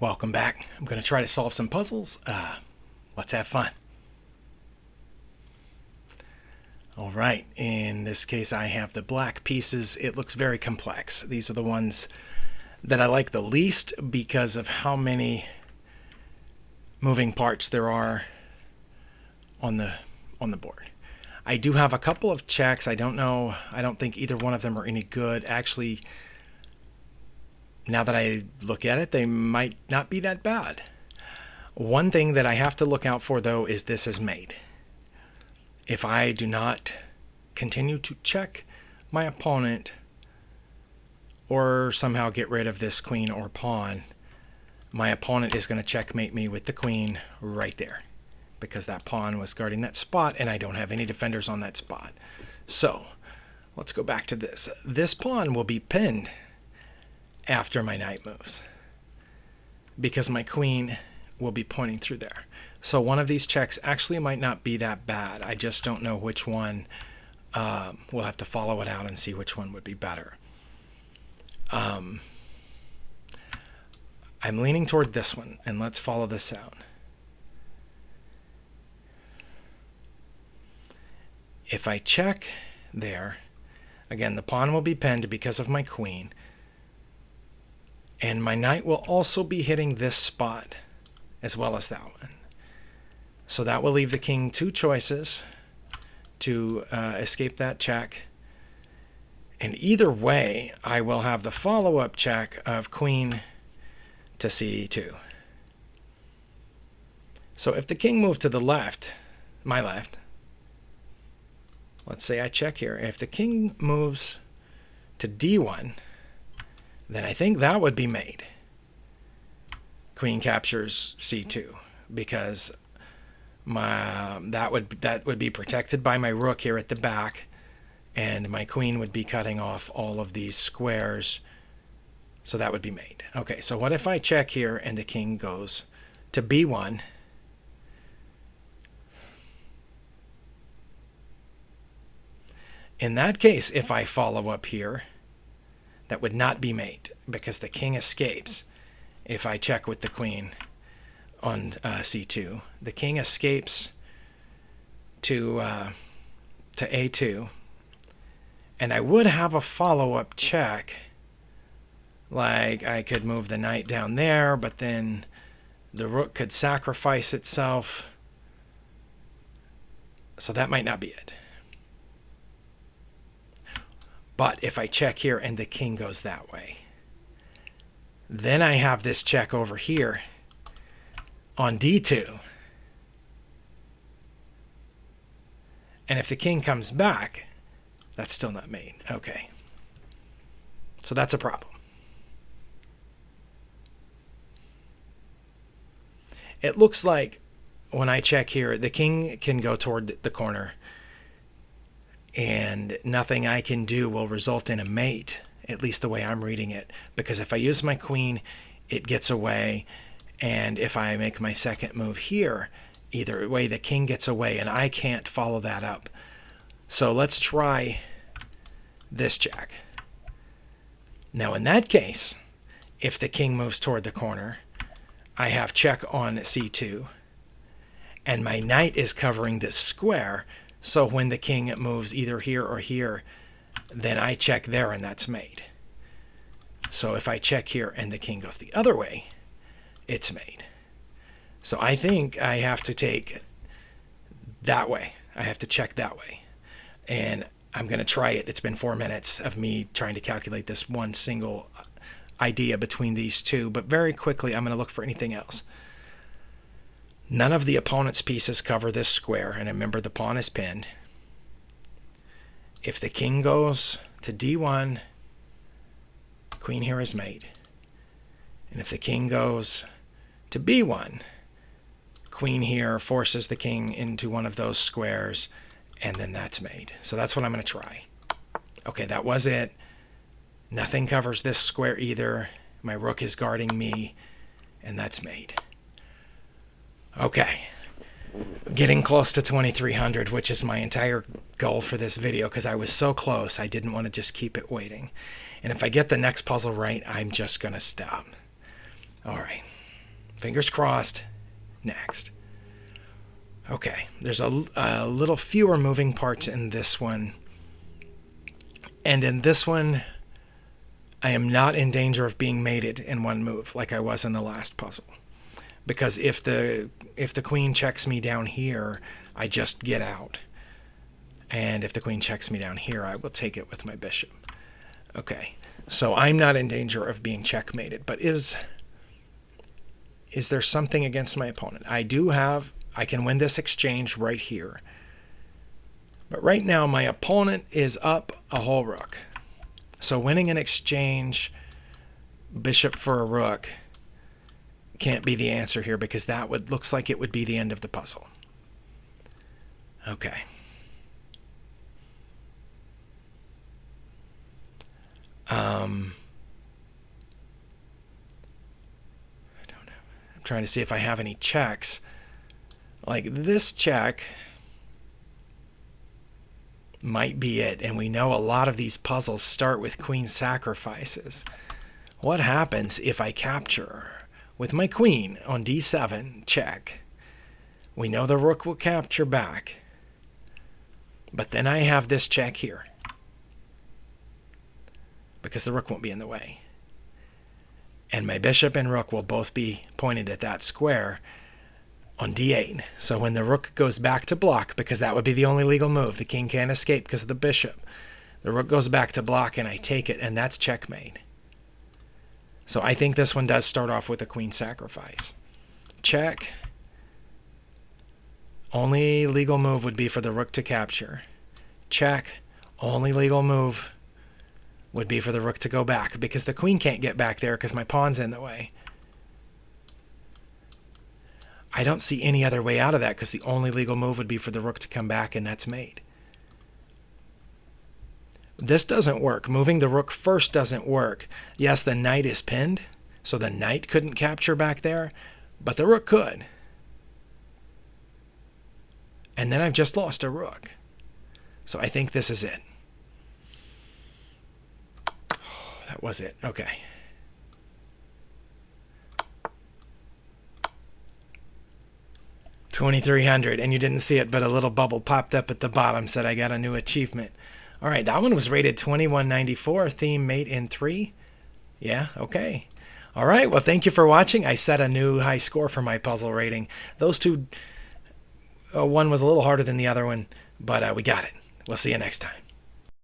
Welcome back. I'm going to try to solve some puzzles. Let's have fun. All right, in this case I have the black pieces. It looks very complex. These are the ones that I like the least because of how many moving parts there are on the board. I do have a couple of checks. I don't think either one of them are any good. Actually, now that I look at it, they might not be that bad. One thing that I have to look out for, though, is this is mate. If I do not continue to check my opponent or somehow get rid of this queen or pawn, my opponent is going to checkmate me with the queen right there, because that pawn was guarding that spot and I don't have any defenders on that spot. So let's go back to this. This pawn will be pinned after my knight moves because my queen will be pointing through there. So one of these checks actually might not be that bad. I just don't know which one. We'll have to follow it out and see which one would be better. I'm leaning toward this one, and let's follow this out. If I check there, again, the pawn will be pinned because of my queen, and my knight will also be hitting this spot as well as that one. So that will leave the king two choices to escape that check. And either way, I will have the follow-up check of queen to c2. So if the king moved to the left, my left, let's say I check here. If the king moves to d1, then I think that would be mate. Queen captures c2 because that would be protected by my rook here at the back, and my queen would be cutting off all of these squares. So that would be mate. Okay, so what if I check here and the king goes to b1? In that case, if I follow up here, that would not be mate because the king escapes. If I check with the queen on c2, the king escapes to a2, and I would have a follow-up check. Like I could move the knight down there, but then the rook could sacrifice itself. So that might not be it. But if I check here and the king goes that way, then I have this check over here on d2. And if the king comes back, that's still not mate. Okay. So that's a problem. It looks like when I check here, the king can go toward the corner, and nothing I can do will result in a mate, at least the way I'm reading it. Because if I use my queen, it gets away, and if I make my second move here, either way, the king gets away, and I can't follow that up. So let's try this check. Now in that case, if the king moves toward the corner, I have check on c2, and my knight is covering this square. So when the king moves either here or here, then I check there, and that's mate. So if I check here and the king goes the other way, it's mate. So I think I have to take that way. I have to check that way. And I'm going to try it. It's been 4 minutes of me trying to calculate this one single idea between these two, but very quickly I'm going to look for anything else. None of the opponent's pieces cover this square, and remember the pawn is pinned. If the king goes to d1, queen here is mate. And if the king goes to b1, queen here forces the king into one of those squares, and then that's mate. So that's what I'm going to try. Okay, that was it. Nothing covers this square either. My rook is guarding me, and that's mate. Okay, getting close to 2300, which is my entire goal for this video, because I was so close. I didn't want to just keep it waiting. And if I get the next puzzle right, I'm just going to stop. All right. Fingers crossed. Next. Okay, there's a little fewer moving parts in this one. And in this one, I am not in danger of being mated in one move like I was in the last puzzle. Because if the queen checks me down here, I just get out. And if the queen checks me down here, I will take it with my bishop. Okay, so I'm not in danger of being checkmated. But is there something against my opponent? I can win this exchange right here. But right now, my opponent is up a whole rook. So winning an exchange, bishop for a rook, can't be the answer here because that looks like it would be the end of the puzzle. Okay. I don't know. I'm trying to see if I have any checks. Like this check might be it, and we know a lot of these puzzles start with queen sacrifices. What happens if I capture with my queen on d7, check? We know the rook will capture back, but then I have this check here because the rook won't be in the way, and my bishop and rook will both be pointed at that square on d8. So when the rook goes back to block, because that would be the only legal move, the king can't escape because of the bishop, the rook goes back to block and I take it, and that's checkmate. So I think this one does start off with a queen sacrifice. Check. Only legal move would be for the rook to capture. Check. Only legal move would be for the rook to go back because the queen can't get back there because my pawn's in the way. I don't see any other way out of that because the only legal move would be for the rook to come back, and that's mate. This doesn't work. Moving the rook first doesn't work. Yes, the knight is pinned, so the knight couldn't capture back there, but the rook could. And then I've just lost a rook. So I think this is it. Oh, that was it. Okay. $2,300, and you didn't see it, but a little bubble popped up at the bottom, said I got a new achievement. All right, that one was rated 2194, theme mate in 3. Yeah, okay. All right, well, thank you for watching. I set a new high score for my puzzle rating. Those two, one was a little harder than the other one, but we got it. We'll see you next time.